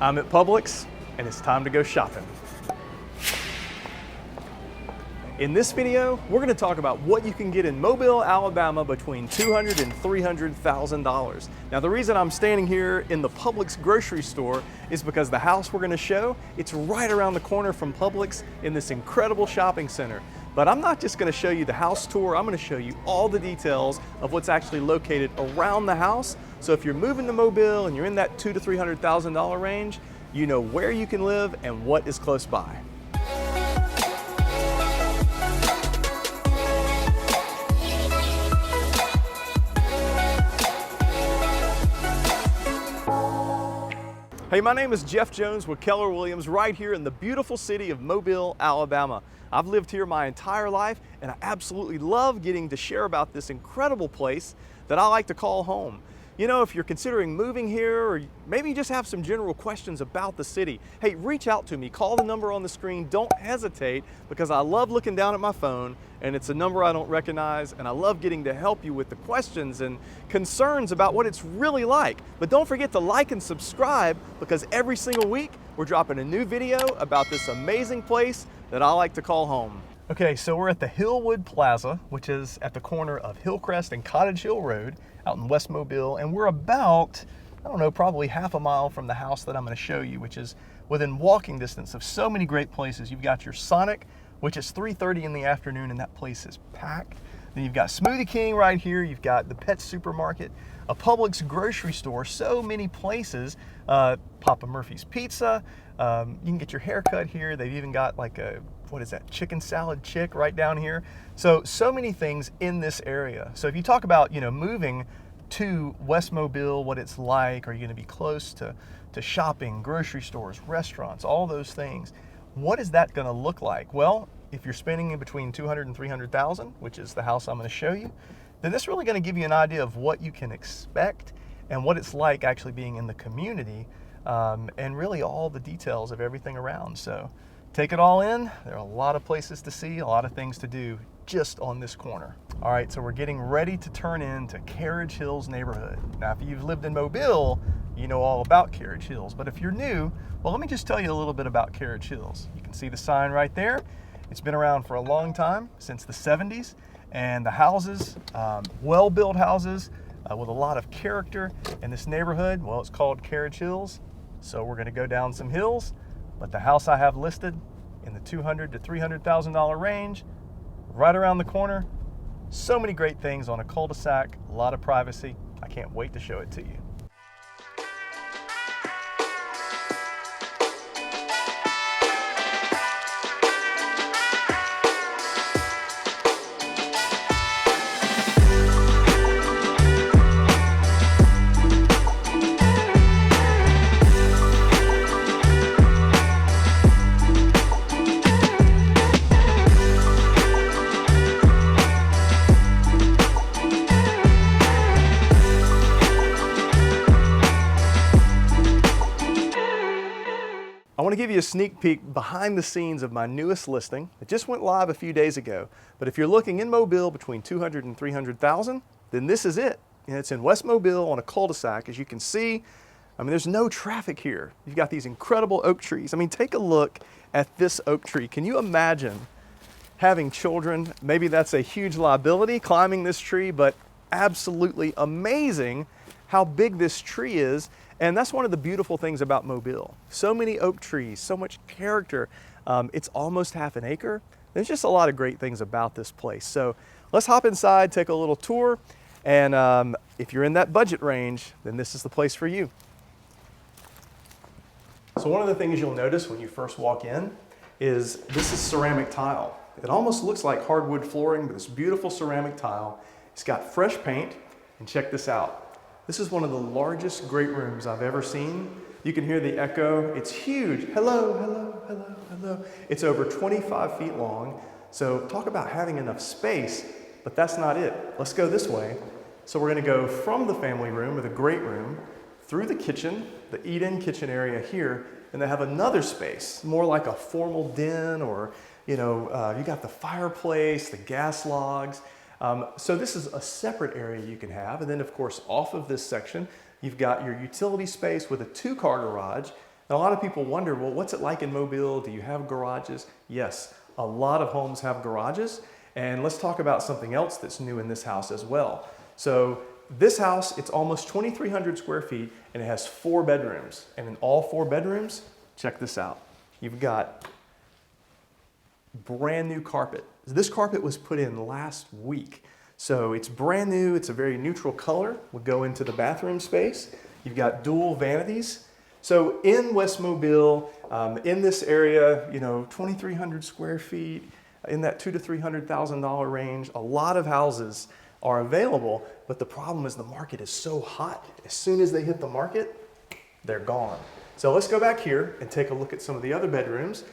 I'm at Publix and it's time to go shopping. In this video, we're going to talk about what you can get in Mobile, Alabama between $200,000 and $300,000. Now, the reason I'm standing here in the Publix grocery store is because the house we're going to show, it's right around the corner from Publix in this incredible shopping center. But I'm not just going to show you the house tour, I'm going to show you all the details of what's actually located around the house. So if you're moving to Mobile and you're in that $200,000 to $300,000 range, you know where you can live and what is close by. Hey, my name is Jeff Jones with Keller Williams right here in the beautiful city of Mobile, Alabama. I've lived here my entire life and I absolutely love getting to share about this incredible place that I like to call home. You know, if you're considering moving here or maybe you just have some general questions about the city, hey, reach out to me, call the number on the screen, don't hesitate, because I love looking down at my phone and it's a number I don't recognize, and I love getting to help you with the questions and concerns about what it's really like. But don't forget to like and subscribe, because every single week we're dropping a new video about this amazing place that I like to call home. Okay, so we're at the Hillwood Plaza, which is at the corner of Hillcrest and Cottage Hill Road out in West Mobile, and we're about, I don't know, probably half a mile from the house that I'm going to show you, which is within walking distance of so many great places. You've got your Sonic, which is 3:30 in the afternoon, and that place is packed. Then you've got Smoothie King right here. You've got the Pet Supermarket, a Publix grocery store, so many places. Papa Murphy's Pizza. You can get your hair cut here. They've even got like a, what is that, chicken salad chick right down here. So many things in this area. So if you talk about, you know, moving to West Mobile, what it's like, are you going to be close to shopping, grocery stores, restaurants, all those things? What is that going to look like? Well, if you're spending in between $200,000 and $300,000, which is the house I'm going to show you, then this is really going to give you an idea of what you can expect and what it's like actually being in the community, and really all the details of everything around. So take it all in. There are a lot of places to see, a lot of things to do just on this corner. All right, so we're getting ready to turn into Carriage Hills neighborhood. Now, if you've lived in Mobile, you know all about Carriage Hills. But if you're new, well, let me just tell you a little bit about Carriage Hills. You can see the sign right there. It's been around for a long time, since the 70s. And the houses, well-built houses with a lot of character in this neighborhood. Well, it's called Carriage Hills. So we're gonna go down some hills. But the house I have listed in the $200,000 to $300,000 range, right around the corner. So many great things on a cul-de-sac, a lot of privacy. I can't wait to show it to you. I want to give you a sneak peek behind the scenes of my newest listing. It just went live a few days ago. But if you're looking in Mobile between $200,000 and $300,000, then this is it. And it's in West Mobile on a cul-de-sac. As you can see, I mean, there's no traffic here. You've got these incredible oak trees. I mean, take a look at this oak tree. Can you imagine having children? Maybe that's a huge liability climbing this tree, but absolutely amazing how big this tree is. And that's one of the beautiful things about Mobile. So many oak trees, so much character. It's almost half an acre. There's just a lot of great things about this place. So let's hop inside, take a little tour. And if you're in that budget range, then this is the place for you. So one of the things you'll notice when you first walk in is this is ceramic tile. It almost looks like hardwood flooring, but it's beautiful ceramic tile. It's got fresh paint, and check this out. This is one of the largest great rooms I've ever seen. You can hear the echo. It's huge. Hello, hello, hello, hello. It's over 25 feet long. So talk about having enough space, but that's not it. Let's go this way. So we're gonna go from the family room or the great room through the kitchen, the eat-in kitchen area here, and they have another space, more like a formal den, or you got the fireplace, the gas logs. So this is a separate area you can have. And then of course, off of this section, you've got your utility space with a 2-car garage. And a lot of people wonder, well, what's it like in Mobile? Do you have garages? Yes, a lot of homes have garages. And let's talk about something else that's new in this house as well. So this house, it's almost 2,300 square feet and it has 4 bedrooms. And in all 4 bedrooms, check this out. You've got brand new carpet. This carpet was put in last week. So it's brand new, it's a very neutral color. We'll go into the bathroom space. You've got dual vanities. So in West Mobile, in this area, 2,300 square feet, in that $200,000 to $300,000 range, a lot of houses are available, but the problem is the market is so hot. As soon as they hit the market, they're gone. So let's go back here and take a look at some of the other bedrooms.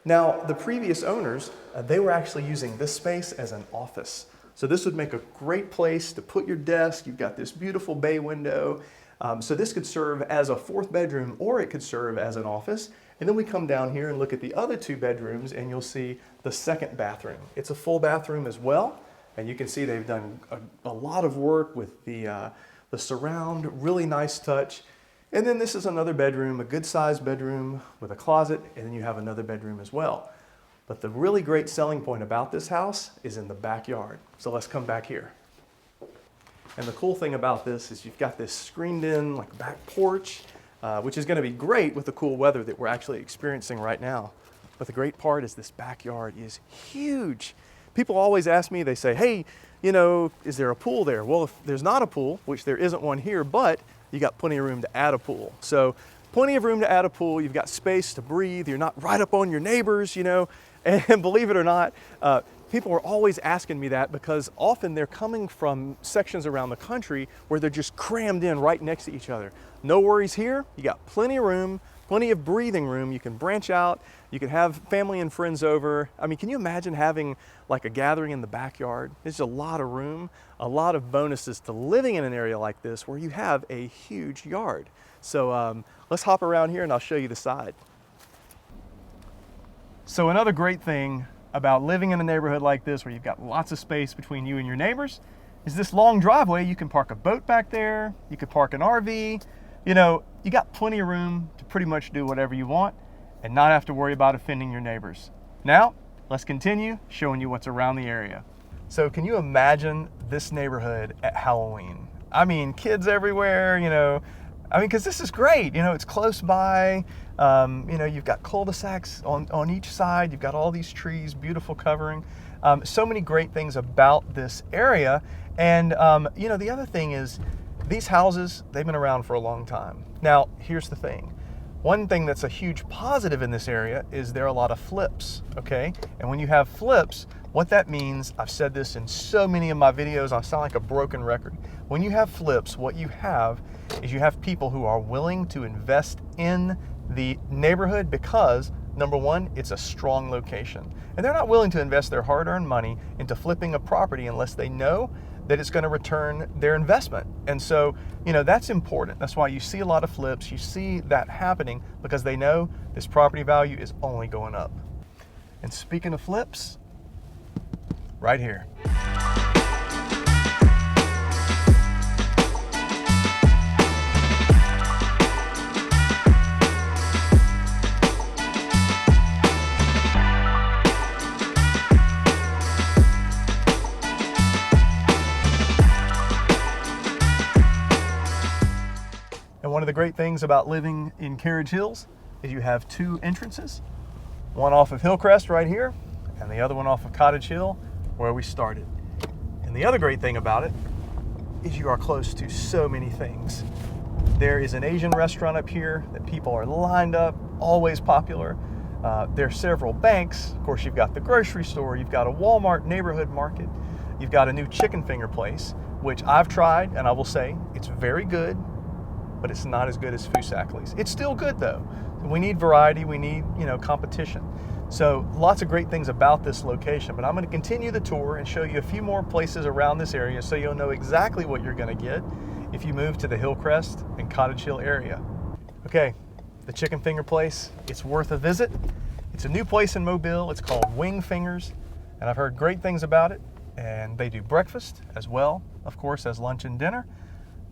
Now, the previous owners, they were actually using this space as an office. So this would make a great place to put your desk. You've got this beautiful bay window. So this could serve as a 4th bedroom, or it could serve as an office. And then we come down here and look at the other 2 bedrooms and you'll see the 2nd bathroom. It's a full bathroom as well. And you can see they've done a lot of work with the surround, really nice touch. And then this is another bedroom, a good sized bedroom with a closet, and then you have another bedroom as well. But the really great selling point about this house is in the backyard. So let's come back here. And the cool thing about this is you've got this screened in like back porch, which is going to be great with the cool weather that we're actually experiencing right now. But the great part is this backyard is huge. People always ask me, they say, hey, is there a pool there? Well, if there's not a pool, which there isn't one here, but you got plenty of room to add a pool. So plenty of room to add a pool. You've got space to breathe. You're not right up on your neighbors, And believe it or not, people are always asking me that because often they're coming from sections around the country where they're just crammed in right next to each other. No worries here. You got plenty of room, plenty of breathing room. You can branch out. You can have family and friends over. I mean, can you imagine having like a gathering in the backyard? There's a lot of room, a lot of bonuses to living in an area like this where you have a huge yard. So let's hop around here and I'll show you the side. So another great thing about living in a neighborhood like this where you've got lots of space between you and your neighbors is this long driveway. You can park a boat back there. You could park an RV. You got plenty of room to pretty much do whatever you want and not have to worry about offending your neighbors. Now, let's continue showing you what's around the area. So can you imagine this neighborhood at Halloween? I mean, kids everywhere, because this is great. It's close by. You've got cul-de-sacs on each side. You've got all these trees, beautiful covering. So many great things about this area. And, the other thing is these houses, they've been around for a long time. Now, here's the thing. One thing that's a huge positive in this area is there are a lot of flips, okay? And when you have flips, what that means, I've said this in so many of my videos, I sound like a broken record. When you have flips, what you have is you have people who are willing to invest in the neighborhood because, number one, it's a strong location. And they're not willing to invest their hard-earned money into flipping a property unless they know that it's going to return their investment. And so, that's important. That's why you see a lot of flips. You see that happening because they know this property value is only going up. And speaking of flips, right here. And one of the great things about living in Carriage Hills is you have 2 entrances, one off of Hillcrest right here, and the other one off of Cottage Hill, where we started. And the other great thing about it is you are close to so many things. There is an Asian restaurant up here that people are lined up, always popular. There are several banks. Of course, you've got the grocery store, you've got a Walmart neighborhood market, you've got a new chicken finger place, which I've tried, and I will say it's very good, but it's not as good as Fusakli's. It's still good though. We need variety, we need, competition. So lots of great things about this location, but I'm going to continue the tour and show you a few more places around this area so you'll know exactly what you're going to get if you move to the Hillcrest and Cottage Hill area. Okay, the chicken finger place, it's worth a visit. It's a new place in Mobile. It's called Wing Fingers, and I've heard great things about it. And they do breakfast as well, of course, as lunch and dinner.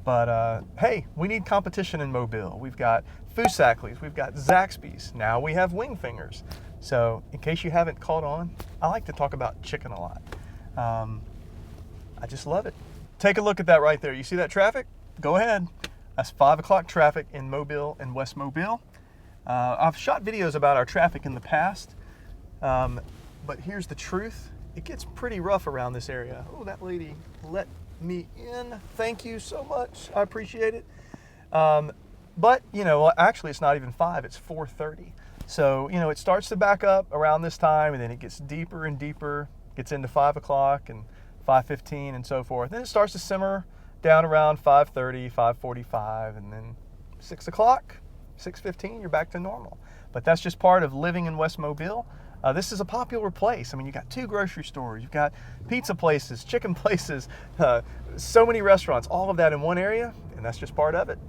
But hey, we need competition in Mobile. We've got Foosackly's, we've got Zaxby's, now we have Wingfingers. So in case you haven't caught on, I like to talk about chicken a lot. I just love it. Take a look at that right there. You see that traffic? Go ahead. That's 5 o'clock traffic in Mobile and West Mobile. I've shot videos about our traffic in the past, but here's the truth. It gets pretty rough around this area. Oh, that lady let me in. Thank you so much. I appreciate it. But, you know, actually it's not even 5, it's 4:30. So, you know, it starts to back up around this time, and then it gets deeper and deeper, gets into 5 o'clock and 5:15 and so forth. Then it starts to simmer down around 5:30, 5:45, and then 6 o'clock, 6:15, you're back to normal. But that's just part of living in West Mobile. This is a popular place. I mean, you got 2 grocery stores, you've got pizza places, chicken places, so many restaurants, all of that in one area, and that's just part of it.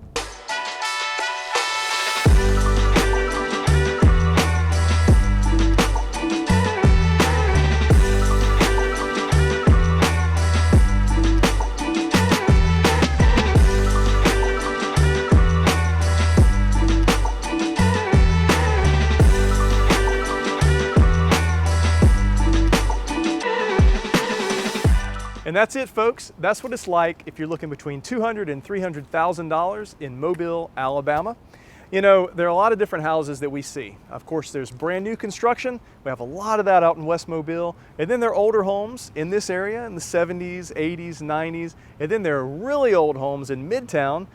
And that's it, folks. That's what it's like if you're looking between $200,000 and $300,000 in Mobile, Alabama. You know, there are a lot of different houses that we see. Of course, there's brand new construction. We have a lot of that out in West Mobile. And then there are older homes in this area in the 70s, 80s, 90s. And then there are really old homes in Midtown,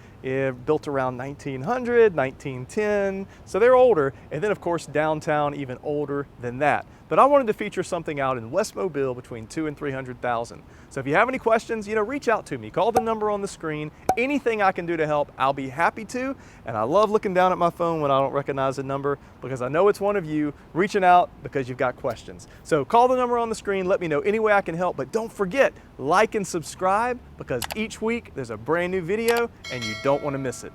built around 1900, 1910. So they're older. And then, of course, downtown, even older than that. But I wanted to feature something out in West Mobile between $200,000 and $300,000. So if you have any questions, you know, reach out to me. Call the number on the screen. Anything I can do to help, I'll be happy to. And I love looking down at my phone when I don't recognize a number, because I know it's one of you reaching out because you've got questions. So call the number on the screen. Let me know any way I can help. But don't forget, like and subscribe, because each week there's a brand new video and you don't want to miss it.